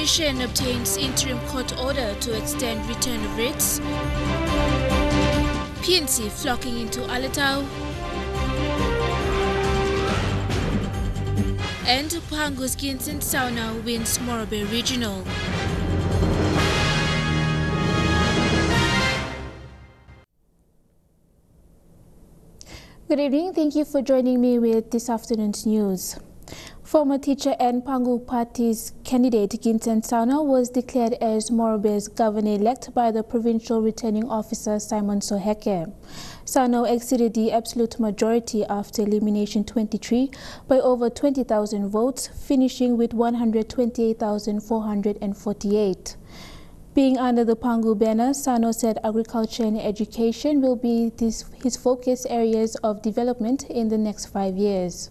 Commission obtains interim court order to extend return of writs. PNC flocking into Alotau. And Pangu's Ginson Saonu wins Morobe Regional. Good evening. Thank you for joining me with this afternoon's news. Former teacher and Pangu Party's candidate Ginson Saonu was declared as Morobe's governor-elect by the provincial returning officer Simon Soheke. Saonu exceeded the absolute majority after elimination 23 by over 20,000 votes, finishing with 128,448. Being under the Pangu banner, Saonu said agriculture and education will be his focus areas of development in the next 5 years.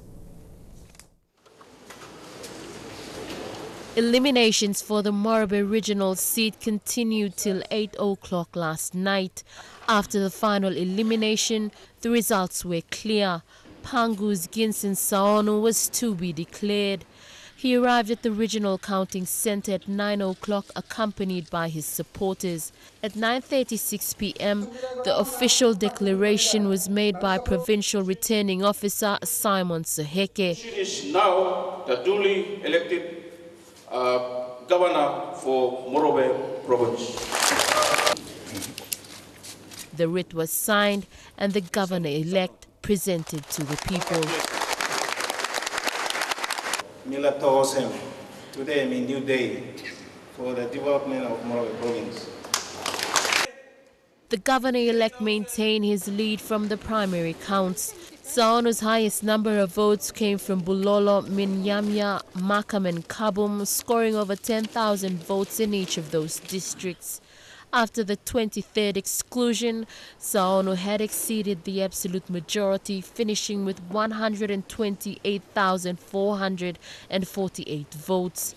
Eliminations for the Morobe Regional seat continued till 8 o'clock last night. After the final elimination, the results were clear. Pangu's Ginson Saonu was to be declared. He arrived at the regional counting centre at 9 o'clock accompanied by his supporters. At 9:36 p.m, the official declaration was made by provincial returning officer Simon Soheke. She is now the duly elected governor for Morobe province. The writ was signed and the governor-elect presented to the people. Today is a new day for the development of Morobe province. The governor-elect maintained his lead from the primary counts. Saonu's highest number of votes came from Bulolo, Minyamya, Makam and Kabum, scoring over 10,000 votes in each of those districts. After the 23rd exclusion, Saonu had exceeded the absolute majority, finishing with 128,448 votes.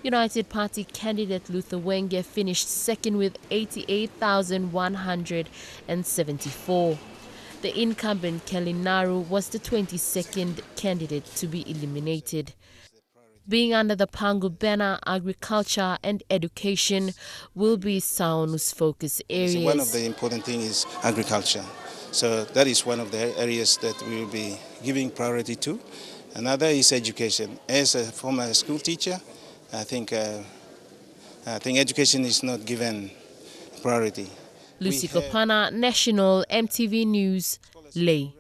United Party candidate Luther Wenge finished second with 88,174. The incumbent Kelly Naru was the 22nd candidate to be eliminated. Being under the Pangu banner, agriculture and education will be Saonu's focus areas. One of the important things is agriculture. So that is one of the areas that we will be giving priority to. Another is education. As a former school teacher, I think education is not given priority. Lucy Kopana, National EMTV News, Leh.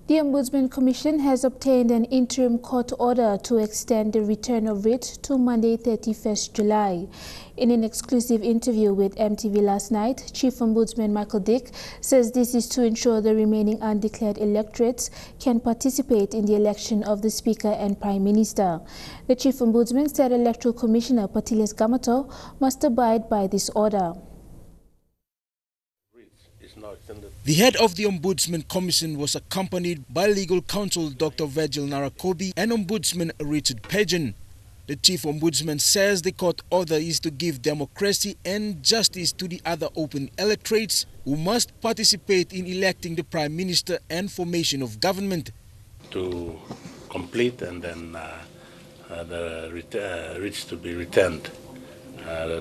The Ombudsman Commission has obtained an interim court order to extend the return of writ to Monday, 31st July. In an exclusive interview with EMTV last night, Chief Ombudsman Michael Dick says this is to ensure the remaining undeclared electorates can participate in the election of the Speaker and Prime Minister. The Chief Ombudsman said Electoral Commissioner Patiles Gamato must abide by this order. The head of the Ombudsman Commission was accompanied by legal counsel Dr. Virgil Narakobi and Ombudsman Richard Pagan. The Chief Ombudsman says the court order is to give democracy and justice to the other open electorates who must participate in electing the Prime Minister and formation of government. To complete and then the writs to be returned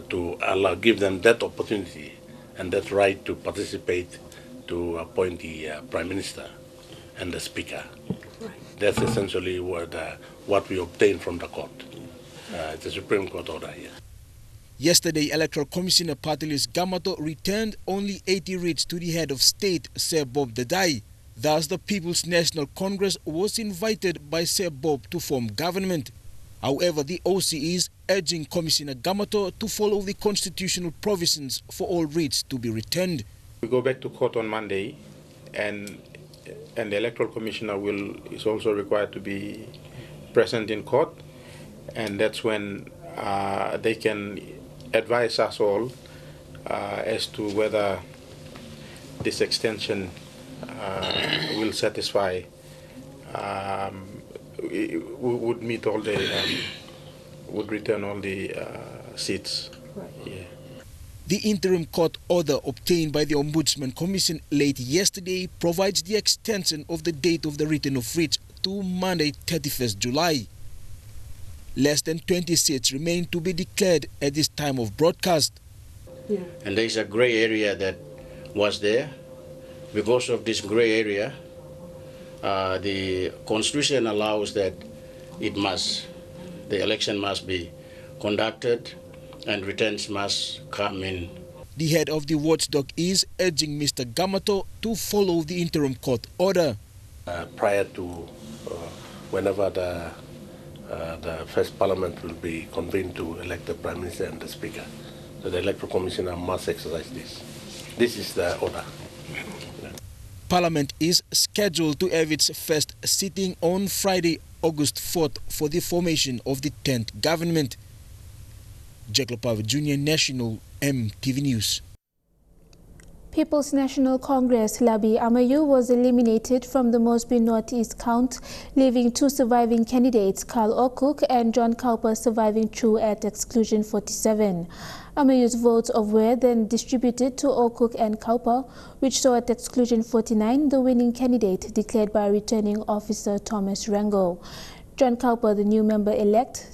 to give them that opportunity and that right to participate to appoint the Prime Minister and the Speaker. Right. That's essentially what we obtained from the court. It's a Supreme Court order here. Yesterday, Electoral Commissioner Patiles Gamato returned only 80 writs to the head of state, Sir Bob Dadai. Thus, the People's National Congress was invited by Sir Bob to form government. However, the OC is urging Commissioner Gamato to follow the constitutional provisions for all writs to be returned. We go back to court on Monday, and the Electoral Commissioner is also required to be present in court, and that's when they can advise us all as to whether this extension will satisfy, would meet all the, would return all the seats. Right. Yeah. The interim court order obtained by the Ombudsman Commission late yesterday provides the extension of the date of the return of writs to Monday, 31st July. Less than 20 seats remain to be declared at this time of broadcast. Yeah. And there is a grey area that was there. Because of this grey area, the Constitution allows that the election must be conducted and returns must come in. The head of the watchdog is urging Mr. Gamato to follow the interim court order. Prior to whenever the first parliament will be convened to elect the Prime Minister and the Speaker. So the Electoral Commissioner must exercise this. This is the order. Parliament is scheduled to have its first sitting on Friday, August 4th for the formation of the 10th government. Jack Lopav Jr. National EMTV News. People's National Congress Labi Amayu was eliminated from the Mosby Northeast count, leaving two surviving candidates, Carl Okuk and John Cowper, surviving through at exclusion 47. Amayu's votes were then distributed to Okuk and Cowper, which saw at exclusion 49 the winning candidate declared by returning officer Thomas Rango. John Cowper, the new member-elect,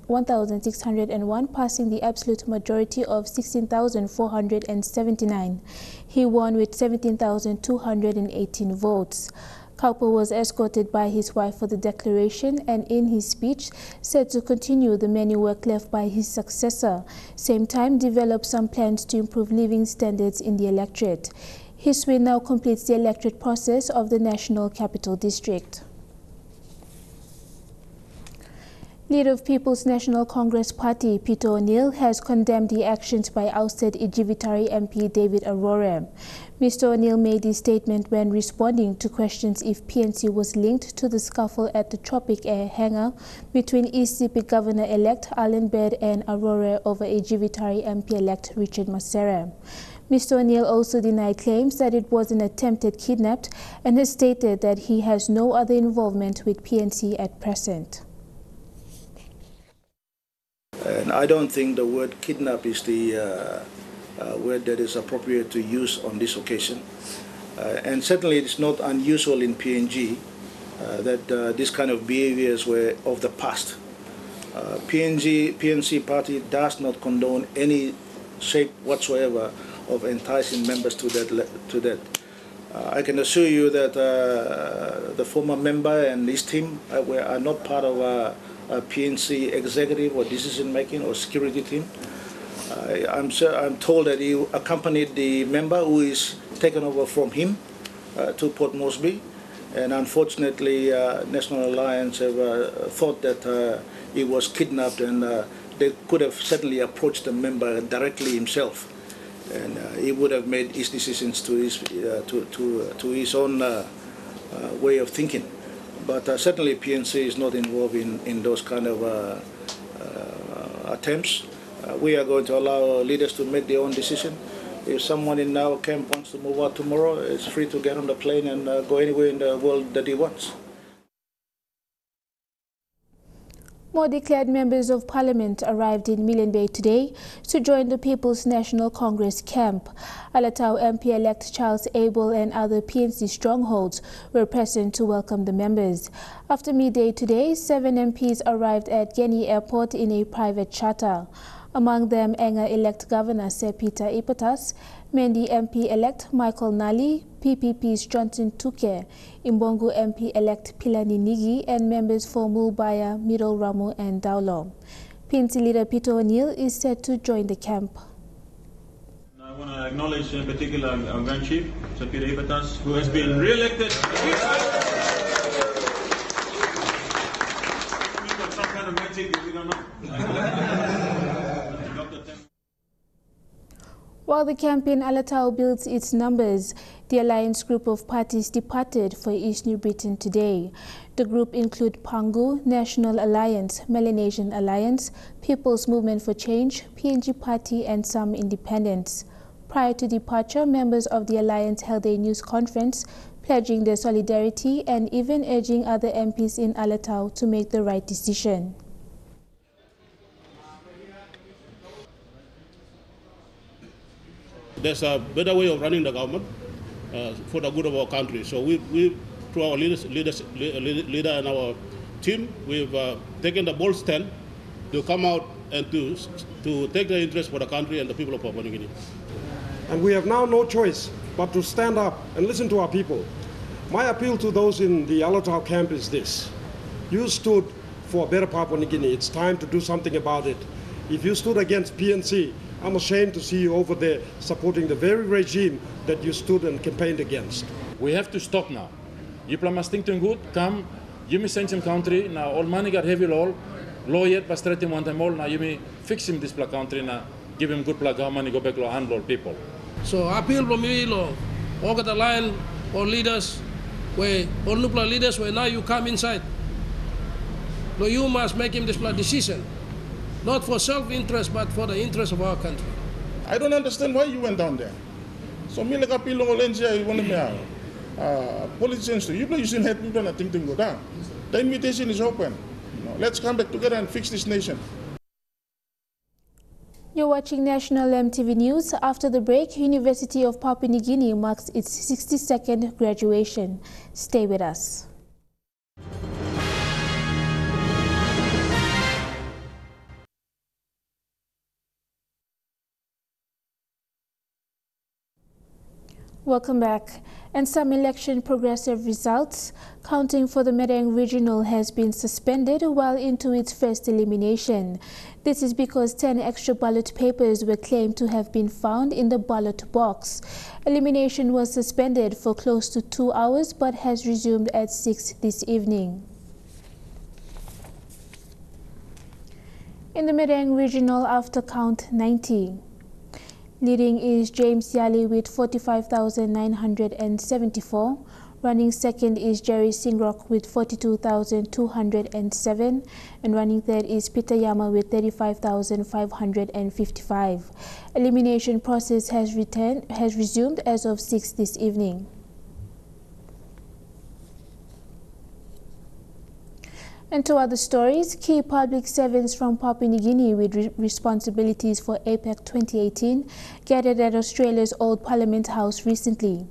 1,601, passing the absolute majority of 16,479. He won with 17,218 votes. Cowper was escorted by his wife for the declaration and in his speech said to continue the many work left by his successor, same time develop some plans to improve living standards in the electorate. His win now completes the electorate process of the National Capital District. Leader of People's National Congress Party, Peter O'Neill, has condemned the actions by ousted Ijivitari MP David Aurora. Mr. O'Neill made his statement when responding to questions if PNC was linked to the scuffle at the Tropic Air hangar between ECP Governor-elect Alan Baird and Aurora over Ijivitari MP-elect Richard Masera. Mr. O'Neill also denied claims that it was an attempted kidnap and has stated that he has no other involvement with PNC at present. And I don't think the word kidnap is the word that is appropriate to use on this occasion. And certainly it's not unusual in PNG that this kind of behaviors were of the past. PNC party does not condone any shape whatsoever of enticing members to that. I can assure you that the former member and his team are not part of a PNC executive or decision-making or security team. I'm told that he accompanied the member who is taken over from him to Port Moresby, and unfortunately National Alliance have thought that he was kidnapped, and they could have certainly approached the member directly himself, and he would have made his decisions to his own way of thinking. But certainly PNC is not involved in those kind of attempts. We are going to allow leaders to make their own decision. If someone in our camp wants to move out tomorrow, it's free to get on the plane and go anywhere in the world that he wants. More declared members of parliament arrived in Milne Bay today to join the People's National Congress camp. Alotau MP-elect Charles Abel and other PNC strongholds were present to welcome the members. After midday today, 7 MPs arrived at Geni Airport in a private charter. Among them, Enga-elect Governor Sir Peter Ipatas, Mendi MP-elect Michael Nali, PPP's Johnson Tuke, Imbongu MP-elect Pilani Nigi, and members for Mulbaya, Middle Ramu, and Daulo. PNC leader Peter O'Neill is set to join the camp. I want to acknowledge in particular our Grand Chief, Sir Peter Ipatas, who has been re-elected. We've got some kind of magic, we don't know. While the camp in Alotau builds its numbers, the alliance group of parties departed for East New Britain today. The group include Pangu, National Alliance, Melanesian Alliance, People's Movement for Change, PNG Party, and some independents. Prior to departure, members of the alliance held a news conference pledging their solidarity and even urging other MPs in Alotau to make the right decision. There's a better way of running the government for the good of our country. So we through our leader and our team, we've taken the bold stand to come out and to take the interest for the country and the people of Papua New Guinea. And we have now no choice but to stand up and listen to our people. My appeal to those in the Alotau camp is this. You stood for a better Papua New Guinea. It's time to do something about it. If you stood against PNC, I'm ashamed to see you over there supporting the very regime that you stood and campaigned against. We have to stop now. You must think good, come, you may send him country, now all money got heavy law yet, but straight him one time all, now you may fix him this country, now give him good plug, how money go back to handle people. So I appeal from me, all the line, all leaders, where all Nupla leaders, where now you come inside. You must make him this decision, not for self-interest, but for the interest of our country. I don't understand why you went down there. So me like appeal on Valencia, one of me, politicians, you still have people that think to go down. The invitation is open. Let's come back together and fix this nation. You're watching National EMTV News. After the break, University of Papua New Guinea marks its 62nd graduation. Stay with us. Welcome back. And some election progressive results. Counting for the Morobe Regional has been suspended while into its first elimination. This is because 10 extra ballot papers were claimed to have been found in the ballot box. Elimination was suspended for close to 2 hours but has resumed at 6 this evening. In the Morobe Regional after count 90. Leading is James Yali with 45,974. Running second is Jerry Singrock with 42,207. And running third is Peter Yama with 35,555. Elimination process has resumed as of 6 this evening. And to other stories, key public servants from Papua New Guinea with responsibilities for APEC 2018 gathered at Australia's Old Parliament House recently.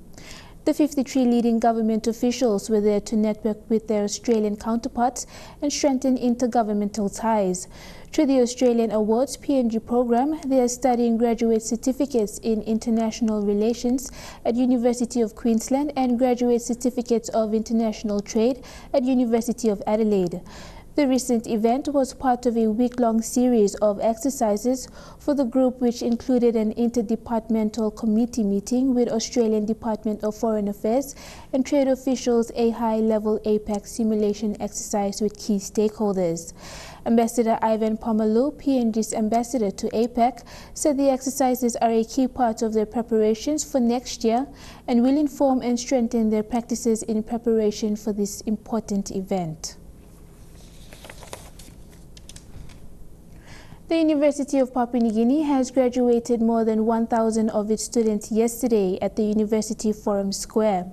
The 53 leading government officials were there to network with their Australian counterparts and strengthen intergovernmental ties. Through the Australian Awards PNG program, they are studying graduate certificates in international relations at University of Queensland and graduate certificates of international trade at University of Adelaide. The recent event was part of a week-long series of exercises for the group, which included an interdepartmental committee meeting with Australian Department of Foreign Affairs and trade officials, a high-level APEC simulation exercise with key stakeholders. Ambassador Ivan Pomalu, PNG's ambassador to APEC, said the exercises are a key part of their preparations for next year and will inform and strengthen their practices in preparation for this important event. The University of Papua New Guinea has graduated more than 1,000 of its students yesterday at the University Forum Square.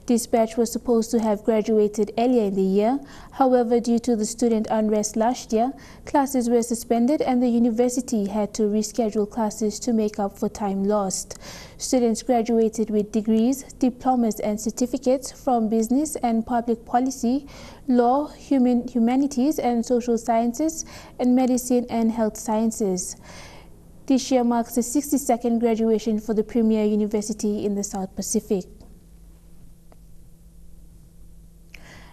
This batch was supposed to have graduated earlier in the year. However, due to the student unrest last year, classes were suspended and the university had to reschedule classes to make up for time lost. Students graduated with degrees, diplomas and certificates from business and public policy, law, humanities and social sciences, and medicine and health sciences. This year marks the 62nd graduation for the premier university in the South Pacific.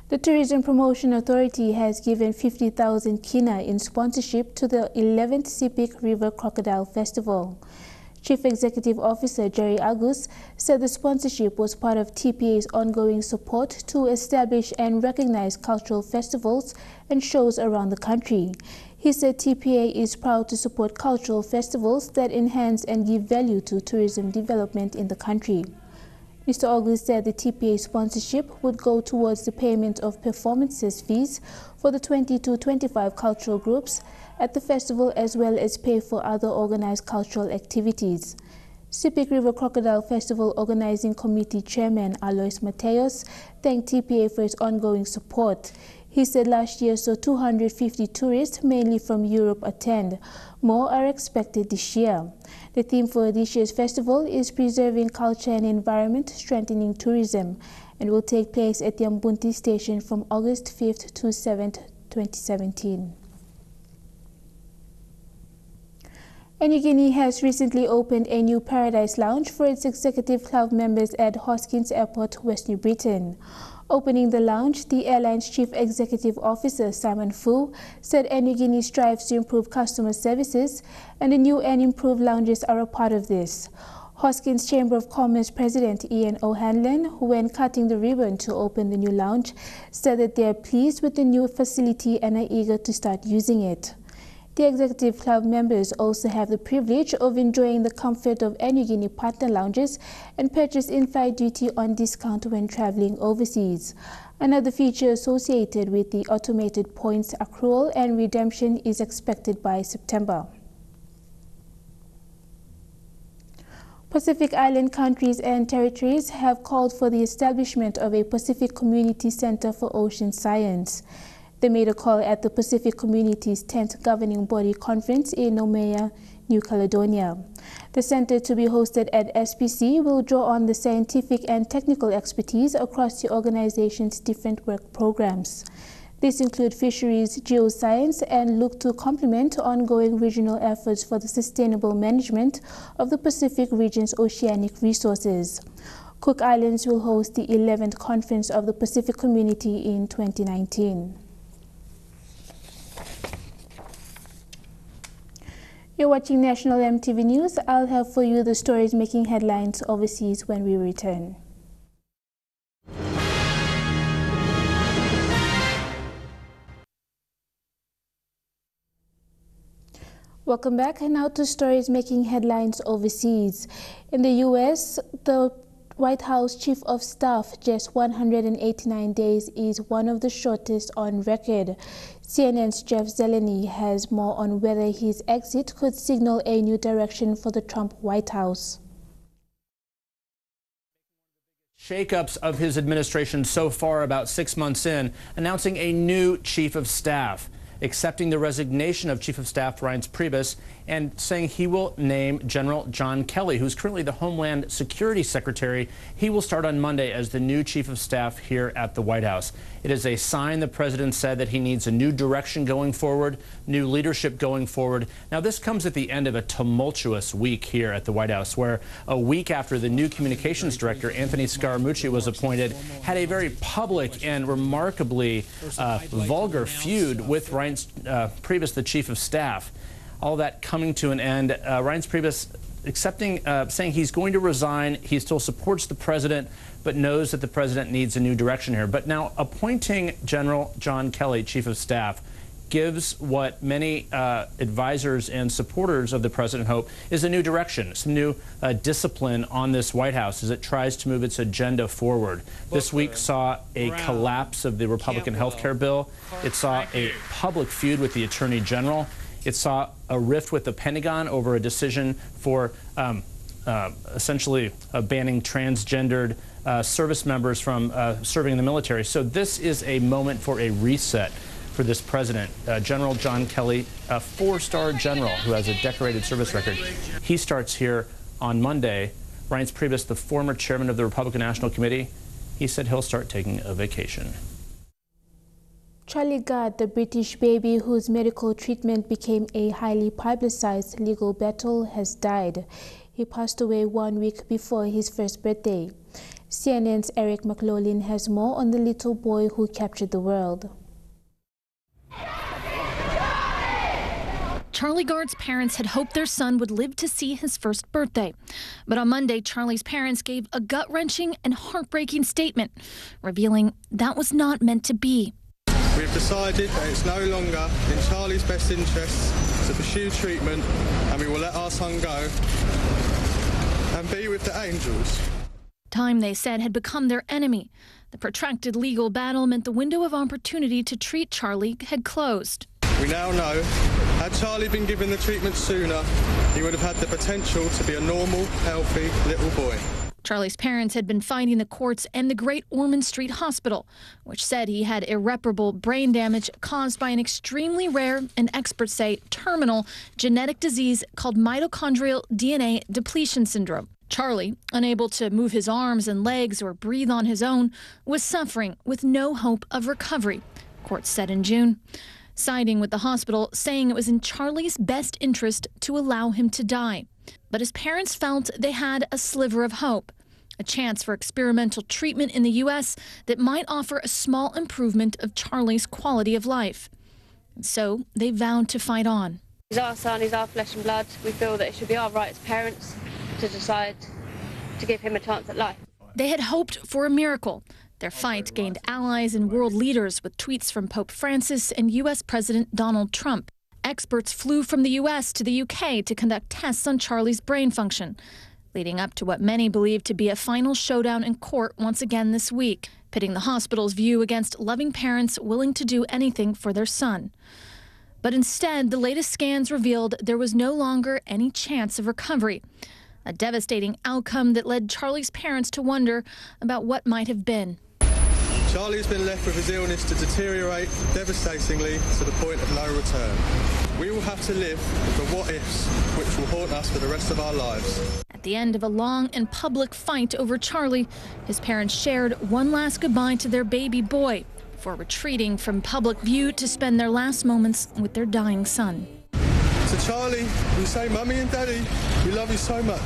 The Tourism Promotion Authority has given 50,000 kina in sponsorship to the 11th Sepik River Crocodile Festival. Chief Executive Officer Jerry Agus said the sponsorship was part of TPA's ongoing support to establish and recognize cultural festivals and shows around the country. He said TPA is proud to support cultural festivals that enhance and give value to tourism development in the country. Mr. August said the TPA sponsorship would go towards the payment of performances fees for the 20 to 25 cultural groups at the festival, as well as pay for other organized cultural activities. Sepik River Crocodile Festival Organizing Committee Chairman Alois Mateos thanked TPA for its ongoing support. He said last year saw 250 tourists, mainly from Europe, attend. More are expected this year. The theme for this year's festival is preserving culture and environment, strengthening tourism. and will take place at the Mbunti station from August 5th to 7th, 2017. New Guinea has recently opened a new Paradise Lounge for its executive club members at Hoskins Airport, West New Britain. Opening the lounge, the airline's Chief Executive Officer, Simon Fu, said New Guinea strives to improve customer services, and the new and improved lounges are a part of this. Hoskins Chamber of Commerce President Ian O'Hanlon, when cutting the ribbon to open the new lounge, said that they are pleased with the new facility and are eager to start using it. The executive club members also have the privilege of enjoying the comfort of New Guinea partner lounges and purchase in-flight duty on discount when traveling overseas. Another feature associated with the automated points accrual and redemption is expected by September. Pacific Island countries and territories have called for the establishment of a Pacific Community Center for Ocean Science. They made a call at the Pacific Community's 10th Governing Body Conference in Noumea, New Caledonia. The center, to be hosted at SPC, will draw on the scientific and technical expertise across the organization's different work programs. These include fisheries, geoscience, and look to complement ongoing regional efforts for the sustainable management of the Pacific region's oceanic resources. Cook Islands will host the 11th Conference of the Pacific Community in 2019. You're watching National EMTV News. I'll have for you the stories making headlines overseas when we return. Welcome back, and now to stories making headlines overseas. In the U.S., the White House Chief of Staff, just 189 days, is one of the shortest on record. CNN's Jeff Zeleny has more on whether his exit could signal a new direction for the Trump White House. Shakeups of his administration so far, about 6 months in, announcing a new Chief of Staff, accepting the resignation of Chief of Staff Reince Priebus and saying he will name General John Kelly, who's currently the Homeland Security Secretary. He will start on Monday as the new Chief of Staff here at the White House. It is a sign, the president said, that he needs a new direction going forward, new leadership going forward. Now, this comes at the end of a tumultuous week here at the White House, where a week after the new communications director, Anthony Scaramucci, was appointed, had a very public and remarkably vulgar feud with Reince Priebus, the Chief of Staff. All that coming to an end. Reince Priebus saying he's going to resign. He still supports the president, but knows that the president needs a new direction here. But now appointing General John Kelly, Chief of Staff, gives what many advisors and supporters of the president hope is a new direction, some new discipline on this White House as it tries to move its agenda forward. This week saw a collapse of the Republican health care bill. It saw a public feud with the Attorney General. It saw a rift with the Pentagon over a decision for essentially banning transgendered service members from serving in the military. So this is a moment for a reset for this president. General John Kelly, a four-star general who has a decorated service record. He starts here on Monday. Reince Priebus, the former chairman of the Republican National Committee, he said he'll start taking a vacation. Charlie Gard, the British baby whose medical treatment became a highly publicized legal battle, has died. He passed away 1 week before his first birthday. CNN's Eric McLaughlin has more on the little boy who captured the world. Charlie Gard's parents had hoped their son would live to see his first birthday. But on Monday, Charlie's parents gave a gut-wrenching and heartbreaking statement, revealing that was not meant to be. We've decided that it's no longer in Charlie's best interests to pursue treatment, and we will let our son go and be with the angels. Time, they said, had become their enemy. The protracted legal battle meant the window of opportunity to treat Charlie had closed. We now know, had Charlie been given the treatment sooner, he would have had the potential to be a normal, healthy little boy. Charlie's parents had been fighting the courts and the Great Ormond Street Hospital, which said he had irreparable brain damage caused by an extremely rare and experts say terminal genetic disease called mitochondrial DNA depletion syndrome. Charlie, unable to move his arms and legs or breathe on his own, was suffering with no hope of recovery, court said in June, siding with the hospital, saying it was in Charlie's best interest to allow him to die. But his parents felt they had a sliver of hope, a chance for experimental treatment in the U.S. that might offer a small improvement of Charlie's quality of life. And so they vowed to fight on. He's our son, he's our flesh and blood. We feel that it should be our right as parents to decide to give him a chance at life. They had hoped for a miracle. Their fight gained allies and world leaders with tweets from Pope Francis and U.S. President Donald Trump. Experts flew from the U.S. to the U.K. to conduct tests on Charlie's brain function, leading up to what many believe to be a final showdown in court once again this week, pitting the hospital's view against loving parents willing to do anything for their son. But instead, the latest scans revealed there was no longer any chance of recovery, a devastating outcome that led Charlie's parents to wonder about what might have been. Charlie has been left with his illness to deteriorate devastatingly to the point of no return. We will have to live with the what-ifs, which will haunt us for the rest of our lives. At the end of a long and public fight over Charlie, his parents shared one last goodbye to their baby boy before retreating from public view to spend their last moments with their dying son. To Charlie, we say, Mummy and Daddy, we love you so much.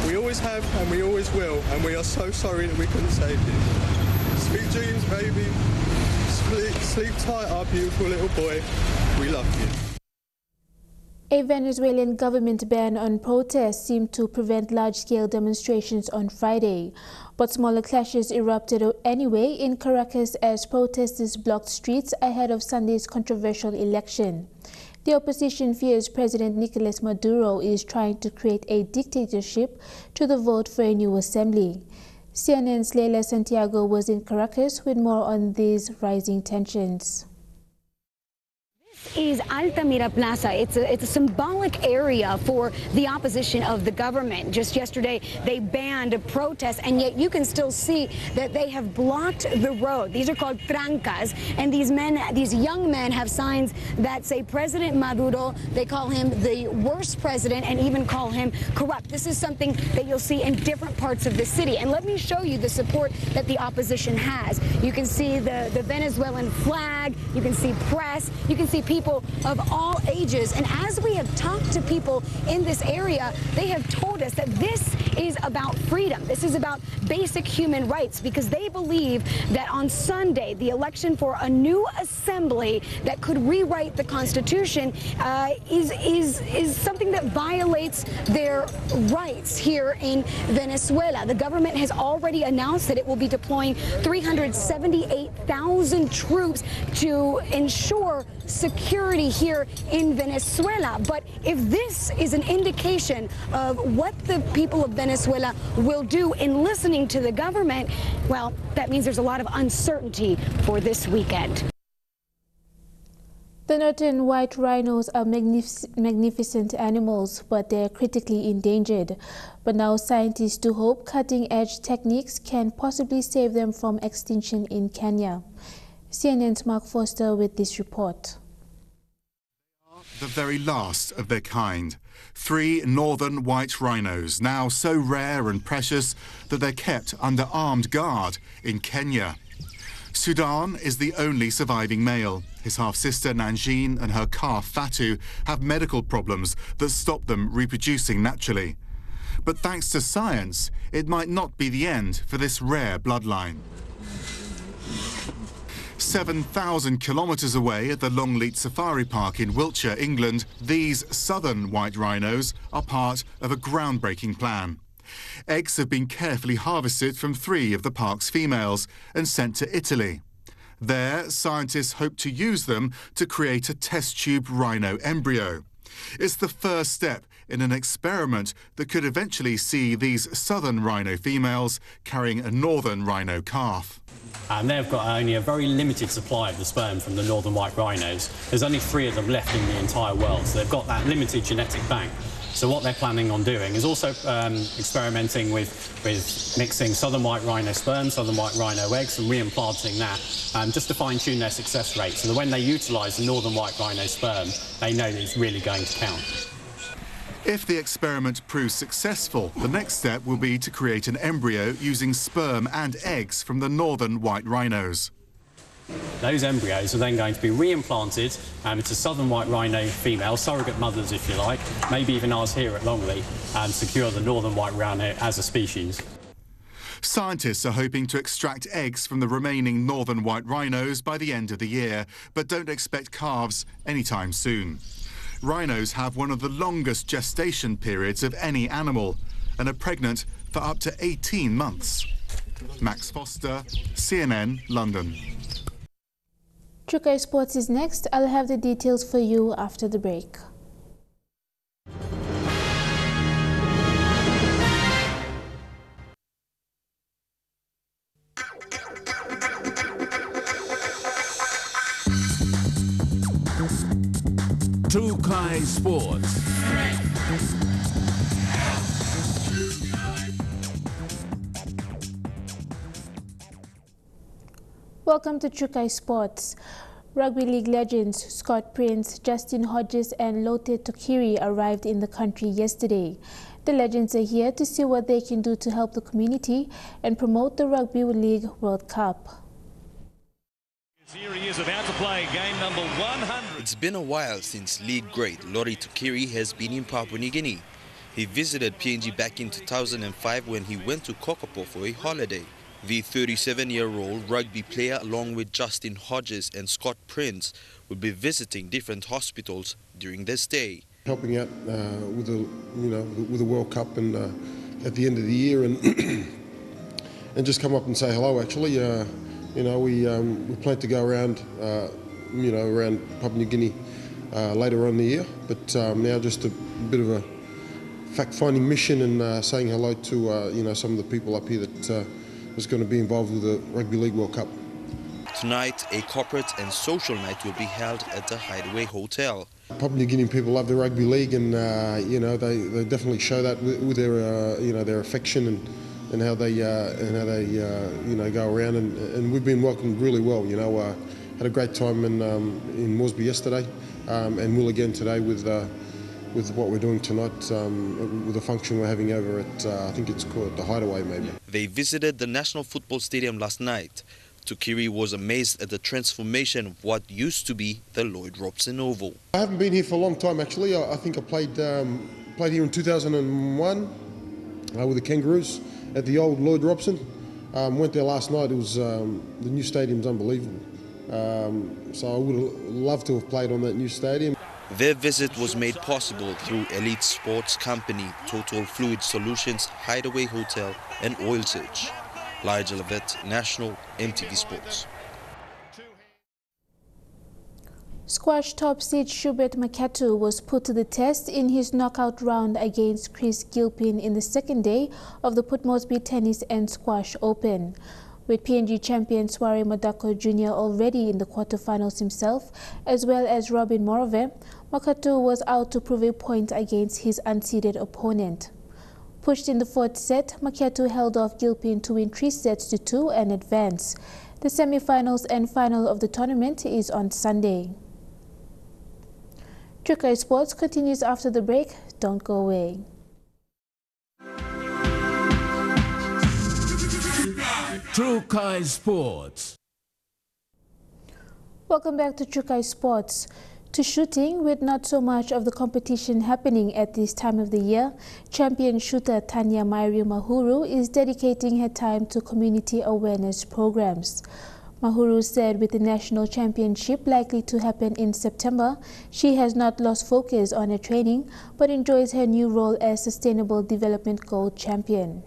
We always have and we always will, and we are so sorry that we couldn't save you. Sweet dreams, baby. Sleep tight, our beautiful little boy. We love you. A Venezuelan government ban on protests seemed to prevent large-scale demonstrations on Friday, but smaller clashes erupted anyway in Caracas as protesters blocked streets ahead of Sunday's controversial election. The opposition fears President Nicolas Maduro is trying to create a dictatorship to the vote for a new assembly. CNN's Leila Santiago was in Caracas with more on these rising tensions. Is Altamira Plaza. It's a symbolic area for the opposition of the government. Just yesterday, they banned protests, and yet you can still see that they have blocked the road. These are called trancas, and these young men have signs that say President Maduro. They call him the worst president and even call him corrupt. This is something that you'll see in different parts of the city. And let me show you the support that the opposition has. You can see the Venezuelan flag. You can see press. You can see people of all ages. And as we have talked to people in this area, they have told us that this is about freedom. This is about basic human rights, because they believe that on Sunday, the election for a new assembly that could rewrite the Constitution is something that violates their rights here in Venezuela. The government has already announced that it will be deploying 378,000 troops to ensure security here in Venezuela. But if this is an indication of what the people of Venezuela will do in listening to the government, well, that means there's a lot of uncertainty for this weekend. The northern white rhinos are magnificent animals, but they're critically endangered. But now scientists do hope cutting-edge techniques can possibly save them from extinction in Kenya. CNN's Mark Foster with this report. The very last of their kind. 3 northern white rhinos, now so rare and precious that they're kept under armed guard in Kenya. Sudan is the only surviving male. His half-sister Nanjin and her calf Fatu have medical problems that stop them reproducing naturally. But thanks to science, it might not be the end for this rare bloodline. 7,000 kilometres away at the Longleat Safari Park in Wiltshire, England, these southern white rhinos are part of a groundbreaking plan. Eggs have been carefully harvested from 3 of the park's females and sent to Italy. There, scientists hope to use them to create a test-tube rhino embryo. It's the first step in an experiment that could eventually see these southern rhino females carrying a northern rhino calf. And they've got only a very limited supply of the sperm from the northern white rhinos. There's only 3 of them left in the entire world, so they've got that limited genetic bank. So what they're planning on doing is also experimenting with mixing southern white rhino sperm, southern white rhino eggs, and reimplanting that just to fine-tune their success rate, so that when they utilise the northern white rhino sperm, they know that it's really going to count. If the experiment proves successful, the next step will be to create an embryo using sperm and eggs from the northern white rhinos. Those embryos are then going to be re-implanted into southern white rhino females, surrogate mothers if you like, maybe even ours here at Longley, and secure the northern white rhino as a species. Scientists are hoping to extract eggs from the remaining northern white rhinos by the end of the year, but don't expect calves anytime soon. Rhinos have one of the longest gestation periods of any animal and are pregnant for up to 18 months. Max Foster, CNN, London. Chukai Sports is next. I'll have the details for you after the break. Chukai Sports. Welcome to Chukai Sports. Rugby League legends Scott Prince, Justin Hodges and Lote Tokiri arrived in the country yesterday. The legends are here to see what they can do to help the community and promote the Rugby League World Cup. Here he is about to play game number 100. It's been a while since league great Lori Tokiri has been in Papua New Guinea. He visited PNG back in 2005 when he went to Kokopo for a holiday. The 37-year-old rugby player, along with Justin Hodges and Scott Prince, will be visiting different hospitals during their stay. Helping out with the World Cup and at the end of the year, and and just come up and say hello. Actually, we plan to go around, around Papua New Guinea later on in the year. But now just a bit of a fact-finding mission and saying hello to some of the people up here that is going to be involved with the Rugby League World Cup. Tonight, a corporate and social night will be held at the Hideaway Hotel. Papua New Guinea people love the rugby league, and they definitely show that with their their affection and how they go around, and we've been welcomed really well. Had a great time in Moresby yesterday, and will again today with what we're doing tonight, with a function we're having over at I think it's called the Hideaway maybe. They visited the National Football Stadium last night. Tokiri was amazed at the transformation of what used to be the Lloyd Robson Oval. I haven't been here for a long time actually. I think I played here in 2001 with the Kangaroos at the old Lloyd Robson. Went there last night. It was the new stadium's unbelievable. So I would have loved to have played on that new stadium. Their visit was made possible through Elite Sports Company, Total Fluid Solutions, Hideaway Hotel and Oil Search. Elijah Levitt, National, EMTV Sports. Squash top seed Schubert Makatu was put to the test in his knockout round against Chris Gilpin in the second day of the Port Moresby Tennis and Squash Open. With PNG champion Sware Madako Jr. already in the quarterfinals himself, as well as Robin Morobe, Makatu was out to prove a point against his unseeded opponent. Pushed in the fourth set, Makatu held off Gilpin to win 3 sets to 2 and advance. The semi-finals and final of the tournament is on Sunday. Chukai Sports continues after the break. Don't go away. Chukai Sports. Welcome back to Chukai Sports. To shooting, with not so much of the competition happening at this time of the year, champion shooter Tanya Mairi Mahuru is dedicating her time to community awareness programs. Mahuru said with the national championship likely to happen in September, she has not lost focus on her training but enjoys her new role as Sustainable Development Gold Champion.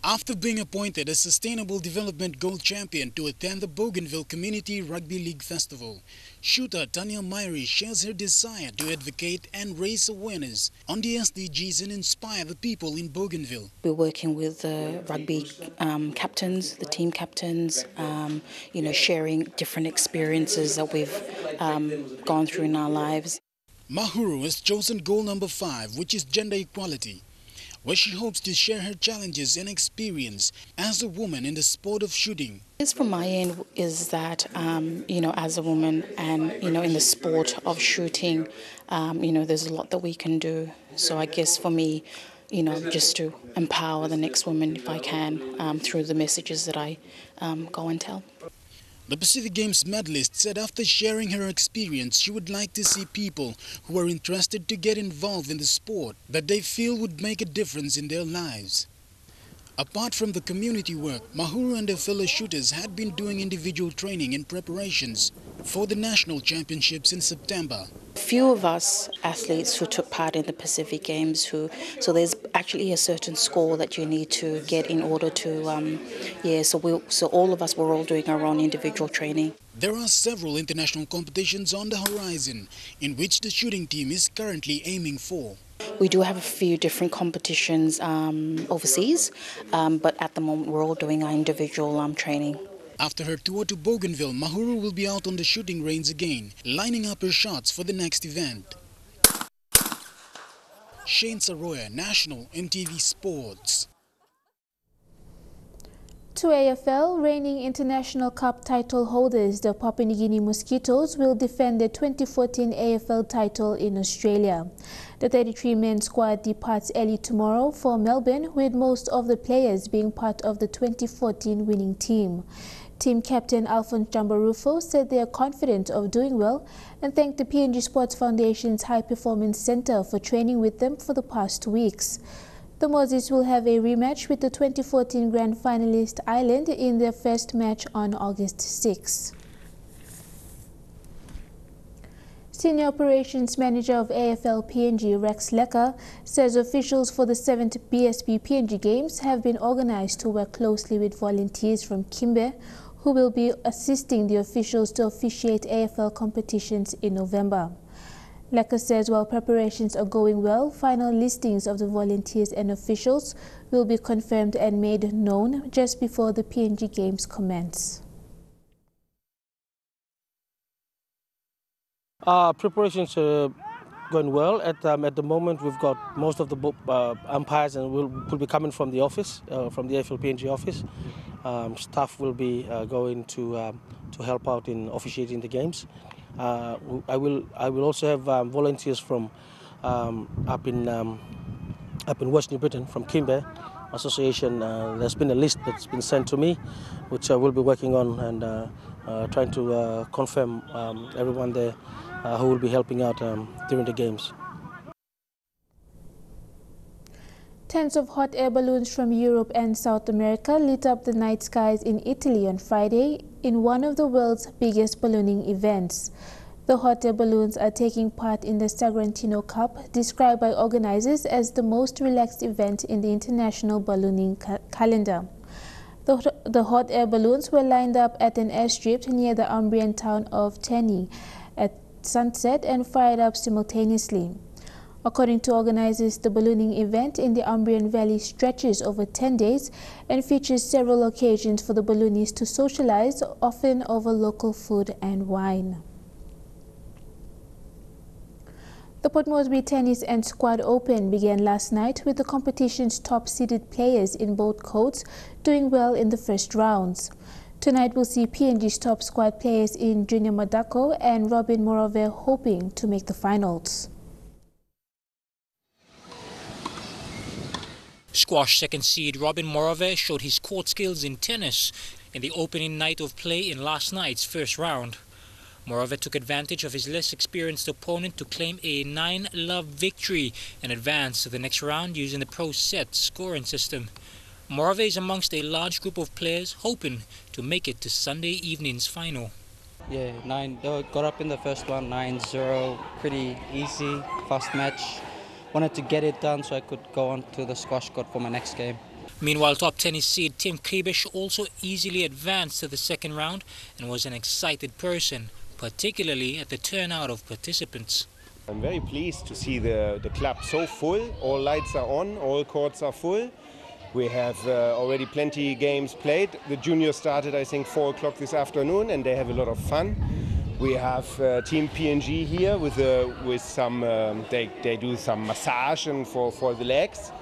After being appointed as Sustainable Development Gold Champion to attend the Bougainville Community Rugby League Festival, shooter Tanya Mairi shares her desire to advocate and raise awareness on the SDGs and inspire the people in Bougainville. We're working with the rugby captains, the team captains, sharing different experiences that we've gone through in our lives. Mahuru has chosen goal number 5, which is gender equality. where she hopes to share her challenges and experience as a woman in the sport of shooting. From my end is that, as a woman and, in the sport of shooting, there's a lot that we can do. So I guess for me, just to empower the next woman if I can through the messages that I go and tell. The Pacific Games medalist said after sharing her experience, she would like to see people who are interested to get involved in the sport that they feel would make a difference in their lives. Apart from the community work, Mahuru and her fellow shooters had been doing individual training in preparations for the national championships in September. Few of us athletes who took part in the Pacific Games so there's actually a certain score that you need to get in order to, so all of us were all doing our own individual training. There are several international competitions on the horizon in which the shooting team is currently aiming for. We do have a few different competitions overseas, but at the moment we're all doing our individual training. After her tour to Bougainville, Mahuru will be out on the shooting range again, lining up her shots for the next event. Shane Saroya, National EMTV Sports. To AFL, reigning International Cup title holders, the Papua New Guinea Mosquitoes, will defend the 2014 AFL title in Australia. The 33-man squad departs early tomorrow for Melbourne, with most of the players being part of the 2014 winning team. Team captain Alphonse Jambarufo said they are confident of doing well and thanked the PNG Sports Foundation's High Performance Centre for training with them for the past 2 weeks. The Mozzies will have a rematch with the 2014 Grand Finalist Ireland in their first match on August 6. Senior Operations Manager of AFL PNG, Rex Lecker, says officials for the 7th BSP PNG Games have been organized to work closely with volunteers from Kimbe, who will be assisting the officials to officiate AFL competitions in November. Lecker says while preparations are going well, final listings of the volunteers and officials will be confirmed and made known just before the PNG Games commence. Preparations are going well. At the moment, we've got most of the umpires and will be coming from the office, from the AFL PNG office. Staff will be going to help out in officiating the games. I will also have volunteers from up in West New Britain, from Kimbe Association. There's been a list that's been sent to me, which I will be working on and trying to confirm everyone there who will be helping out during the games. Tens of hot air balloons from Europe and South America lit up the night skies in Italy on Friday in one of the world's biggest ballooning events. The hot air balloons are taking part in the Sagrantino Cup, described by organizers as the most relaxed event in the international ballooning calendar. The hot air balloons were lined up at an airstrip near the Umbrian town of Terni at sunset and fired up simultaneously. According to organizers, the ballooning event in the Umbrian Valley stretches over 10 days and features several occasions for the balloonists to socialize, often over local food and wine. The Port Moresby Tennis and Squad Open began last night with the competition's top-seeded players in both courts doing well in the first rounds. Tonight we'll see PNG's top squad players in Junior Madako and Robin Morobe hoping to make the finals. Squash second seed Robin Morobe showed his court skills in tennis in the opening night of play in last night's first round. Morobe took advantage of his less experienced opponent to claim a 9-love victory and advance to the next round using the Pro Set scoring system. Morobe is amongst a large group of players hoping to make it to Sunday evening's final. Yeah, got up in the first one, 9-0, pretty easy, fast match. Wanted to get it done so I could go on to the squash court for my next game. Meanwhile, top tennis seed Tim Kribish also easily advanced to the second round and was an excited person, particularly at the turnout of participants. I'm very pleased to see the club so full. All lights are on, all courts are full. We have already plenty games played. The juniors started, I think, 4 o'clock this afternoon, and they have a lot of fun. We have Team PNG here with some, they do some massage and for the legs.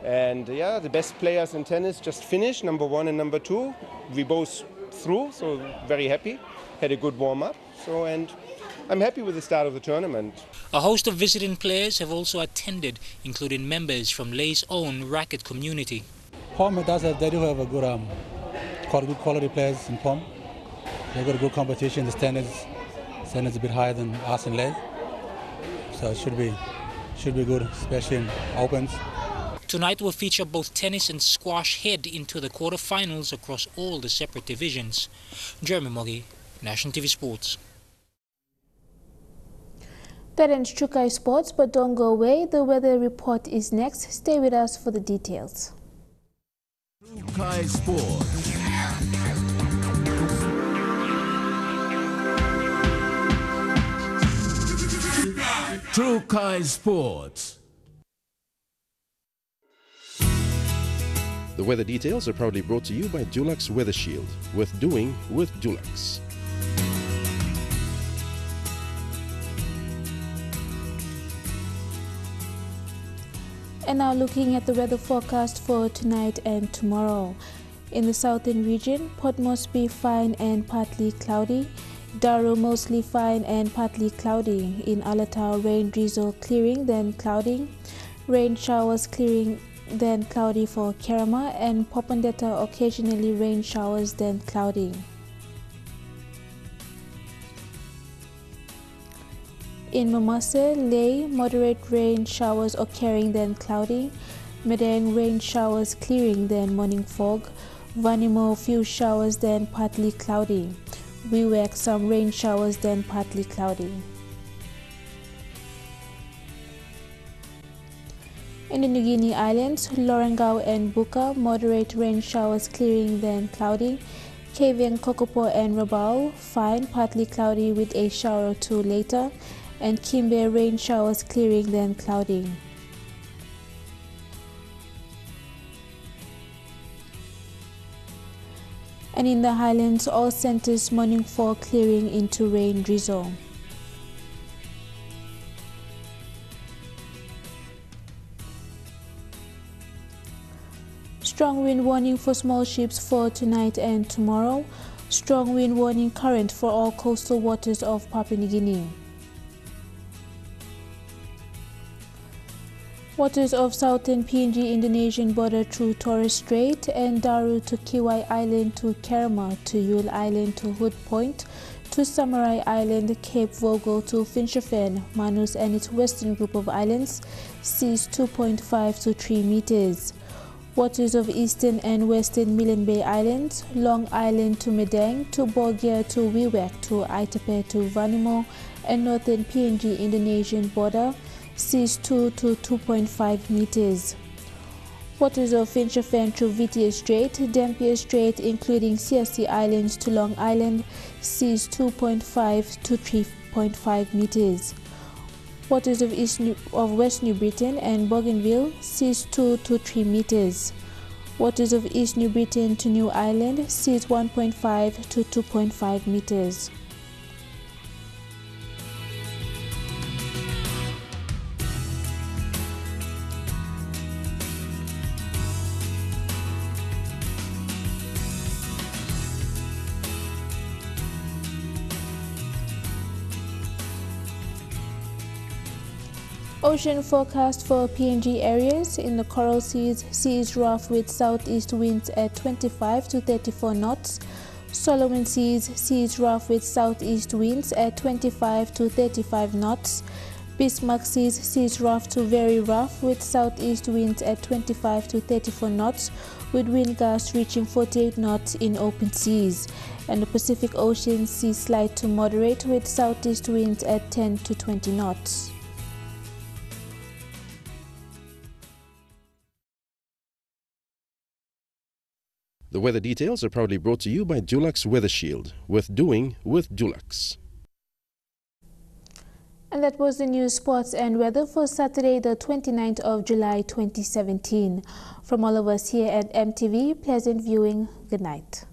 And yeah, the best players in tennis just finished, number 1 and number 2. We both through, so very happy. Had a good warm-up, and I'm happy with the start of the tournament. A host of visiting players have also attended, including members from Lay's own racket community. POM they do have a good quality players in POM. They've got a good competition. The standards a bit higher than us in Lay, so it should be good, especially in opens. Tonight will feature both tennis and squash head into the quarterfinals across all the separate divisions. Jeremy Moggy, National TV Sports. That ends Chukai Sports, but don't go away. The weather report is next. Stay with us for the details. Chukai Sports. Chukai Sports. The weather details are proudly brought to you by Dulux Weather Shield. Worth doing with Dulux. And now looking at the weather forecast for tonight and tomorrow. In the southern region, Port Moresby fine and partly cloudy. Daru mostly fine and partly cloudy. In Alotau, rain drizzle clearing, then cloudy. Rain showers clearing, then cloudy for Kerama, and Popondetta occasionally rain showers, then cloudy. In Mamase, Lay, moderate rain showers occurring, then cloudy. Medang, rain showers clearing, then morning fog. Vanimo, few showers, then partly cloudy. Wewak, some rain showers, then partly cloudy. In the New Guinea Islands, Lorengau and Buka, moderate rain showers clearing, then cloudy. Kavieng, Kokopo and Rabaul, fine, partly cloudy with a shower or two later. And Kimbe, rain showers clearing, then cloudy. And in the Highlands, all centers morning fog clearing into rain drizzle. Strong wind warning for small ships for tonight and tomorrow. Strong wind warning current for all coastal waters of Papua New Guinea. Waters of southern PNG Indonesian border through Torres Strait and Daru to Kiwai Island to Kerama to Yule Island to Hood Point to Samurai Island, Cape Vogel to Finschhafen, Manus and its western group of islands, seas 2.5 to 3 meters. Waters of eastern and western Milne Bay Islands, Long Island to Medang to Bogia to Wewak to Aitape to Vanimo and northern PNG Indonesian border, seas 2 to 2.5 meters. Waters of Finschhafen to Vitia Strait, Dampier Strait including CSC Islands to Long Island, seas 2.5 to 3.5 meters. Waters of West New Britain and Bougainville, seas 2 to 3 meters. Waters of East New Britain to New Ireland, seas 1.5 to 2.5 meters. Ocean forecast for PNG areas. In the Coral Seas, seas rough with southeast winds at 25 to 34 knots. Solomon Seas, seas rough with southeast winds at 25 to 35 knots. Bismarck Seas, seas rough to very rough with southeast winds at 25 to 34 knots with wind gusts reaching 48 knots in open seas. And the Pacific Ocean, seas slight to moderate with southeast winds at 10 to 20 knots. The weather details are proudly brought to you by Dulux Weather Shield. Worth doing with Dulux. And that was the news, sports and weather for Saturday, the 29th of July 2017. From all of us here at EMTV, pleasant viewing. Good night.